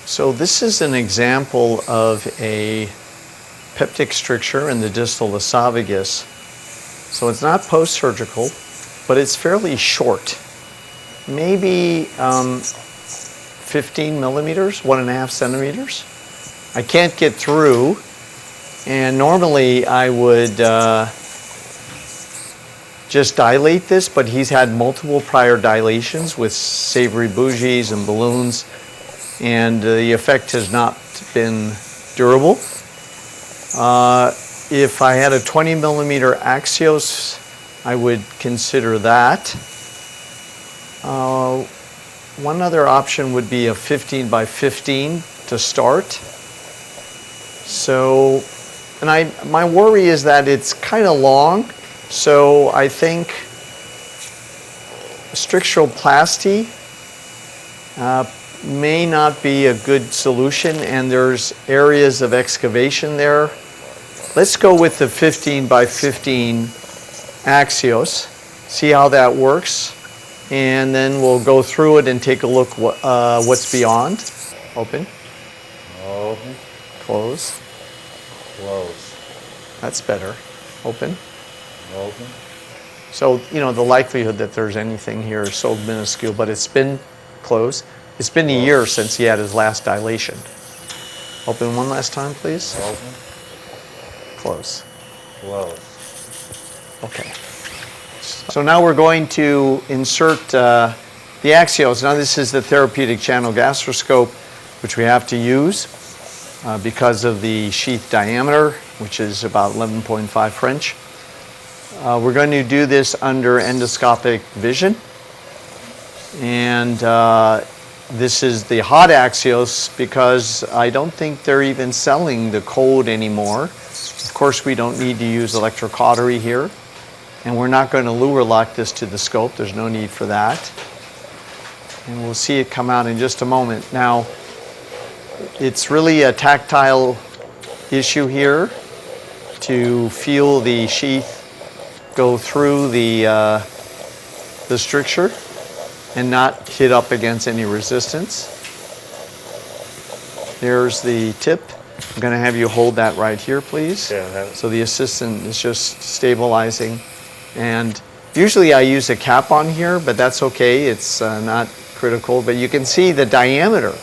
So this is an example of a peptic stricture in the distal esophagus. So it's not post-surgical, but it's fairly short. Maybe 15 millimeters, 1.5 centimeters. I can't get through, and normally I would just dilate this, but he's had multiple prior dilations with savory bougies and balloons, and the effect has not been durable. If I had a 20 millimeter AXIOS, I would consider that. One other option would be a 15 by 15 to start. So, and my worry is that it's kind of long, so I think stricturoplasty may not be a good solution, and there's areas of excavation there. Let's go with the 15 by 15 AXIOS, see how that works, and then we'll go through it and take a look what's beyond. Open. Open. Close. Close. That's better. Open. Open. So, you know, the likelihood that there's anything here is so minuscule, but it's been closed. It's been a year since he had his last dilation. Open one last time, please. Open. Close. Close. Okay. So now we're going to insert the AXIOS. Now this is the therapeutic channel gastroscope, which we have to use because of the sheath diameter, which is about 11.5 French. We're going to do this under endoscopic vision. And this is the hot AXIOS because I don't think they're even selling the cold anymore. Of course, we don't need to use electrocautery here. And we're not going to lure lock this to the scope. There's no need for that. And we'll see it come out in just a moment. Now, it's really a tactile issue here to feel the sheath go through the stricture and not hit up against any resistance. There's the tip. I'm going to have you hold that right here, please. Yeah, so the assistant is just stabilizing. And usually I use a cap on here, but that's okay. It's not critical. But you can see the diameter.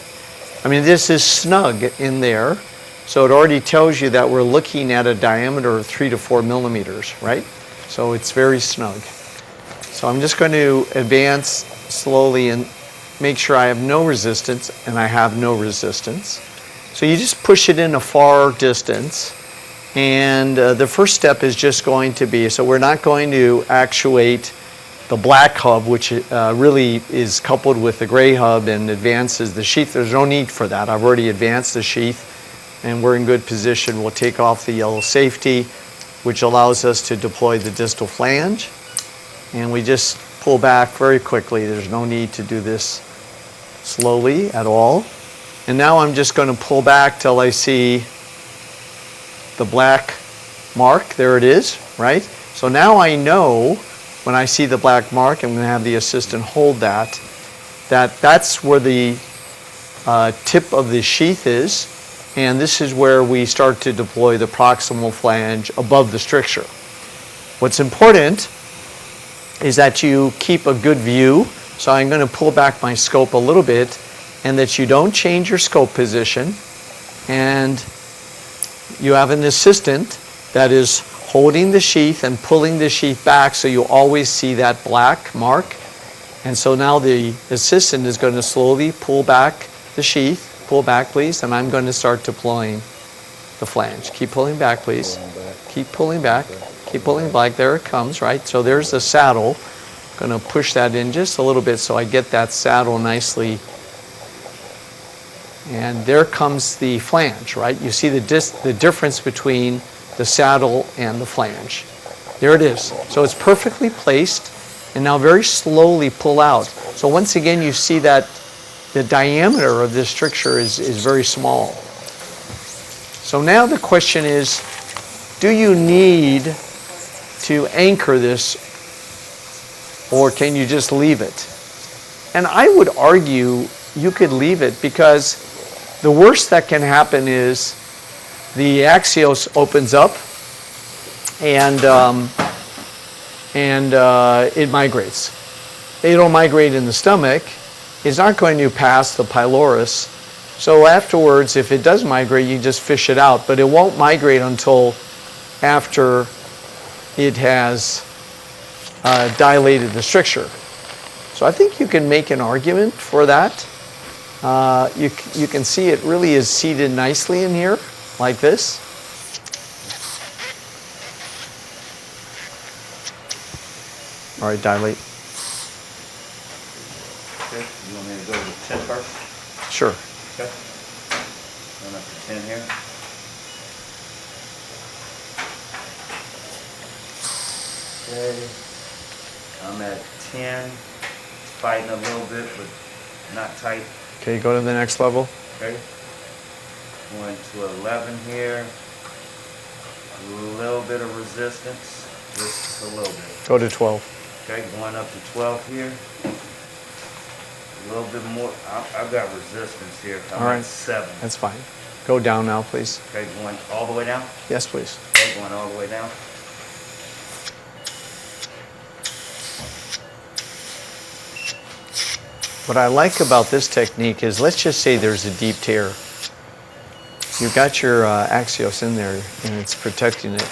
I mean, this is snug in there. So it already tells you that we're looking at a diameter of 3 to 4 millimeters, right? So it's very snug. So I'm just going to advance slowly and make sure I have no resistance, and I have no resistance. So you just push it in a far distance. And the first step is just going to be, so we're not going to actuate the black hub, which really is coupled with the gray hub and advances the sheath. There's no need for that. I've already advanced the sheath, and we're in good position. We'll take off the yellow safety, which allows us to deploy the distal flange. And we just pull back very quickly. There's no need to do this slowly at all. And now I'm just going to pull back till I see the black mark. There it is, right? So now I know when I see the black mark, I'm going to have the assistant hold that, that's where the tip of the sheath is, and this is where we start to deploy the proximal flange above the stricture. What's important is that you keep a good view, so I'm going to pull back my scope a little bit, and that you don't change your scope position, and you have an assistant that is holding the sheath and pulling the sheath back, so you always see that black mark. And so now the assistant is going to slowly pull back the sheath. Pull back, please, and I'm going to start deploying the flange. Keep pulling back, please. Keep pulling back. Keep pulling back. There it comes, right? So there's the saddle. I'm going to push that in just a little bit so I get that saddle nicely. And there comes the flange, right? You see the difference between the saddle and the flange. There it is. So it's perfectly placed. And now very slowly pull out. So once again, you see that the diameter of this stricture is very small. So now the question is, do you need to anchor this, or can you just leave it? And I would argue you could leave it, because the worst that can happen is the AXIOS opens up and it migrates. It'll migrate in the stomach. It's not going to pass the pylorus. So afterwards, if it does migrate, you just fish it out, but it won't migrate until after it has dilated the stricture. So I think you can make an argument for that. You can see it really is seated nicely in here, like this. All right, dilate. Okay, you want me to go to 10 first? Sure. Okay. Going up to 10 here. Okay. I'm at 10. Fighting a little bit, but not tight. Okay, go to the next level. Okay. Going to 11 here. A little bit of resistance. Just a little bit. Go to 12. Okay, going up to 12 here. A little bit more. I've got resistance here. I'm All right. at 7. That's fine. Go down now, please. Okay, going all the way down. Yes, please. Okay, going all the way down. What I like about this technique is, let's just say there's a deep tear. You've got your AXIOS in there and it's protecting it.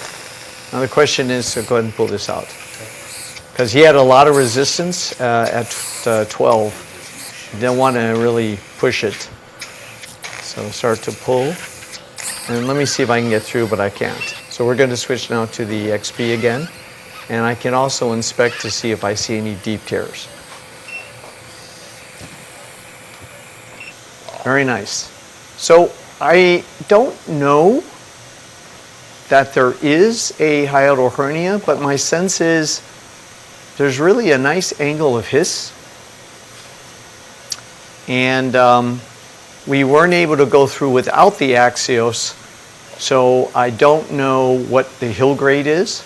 Now the question is to go ahead and pull this out. Because he had a lot of resistance at 12. You don't want to really push it. So start to pull. And let me see if I can get through, but I can't. So we're going to switch now to the XP again. And I can also inspect to see if I see any deep tears. Very nice. So I don't know that there is a hiatal hernia, but my sense is there's really a nice angle of His. And we weren't able to go through without the AXIOS, so I don't know what the Hill grade is.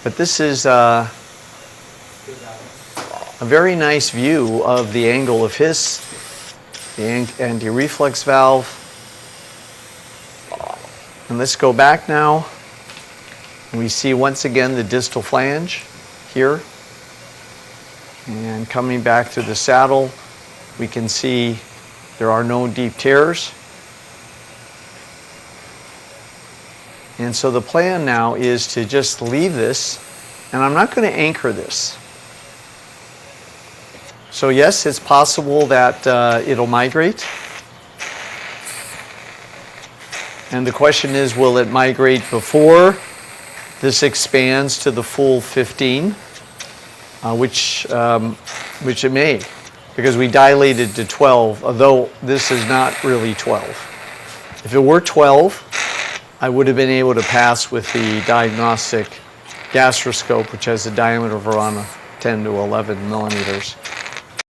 But this is a very nice view of the angle of His, the anti-reflex valve. And let's go back now. We see once again the distal flange here. And coming back to the saddle, we can see there are no deep tears. And so the plan now is to just leave this, and I'm not going to anchor this. So yes, it's possible that it'll migrate. And the question is, will it migrate before this expands to the full 15? Which it may, because we dilated to 12, although this is not really 12. If it were 12, I would have been able to pass with the diagnostic gastroscope, which has a diameter of around 10 to 11 millimeters.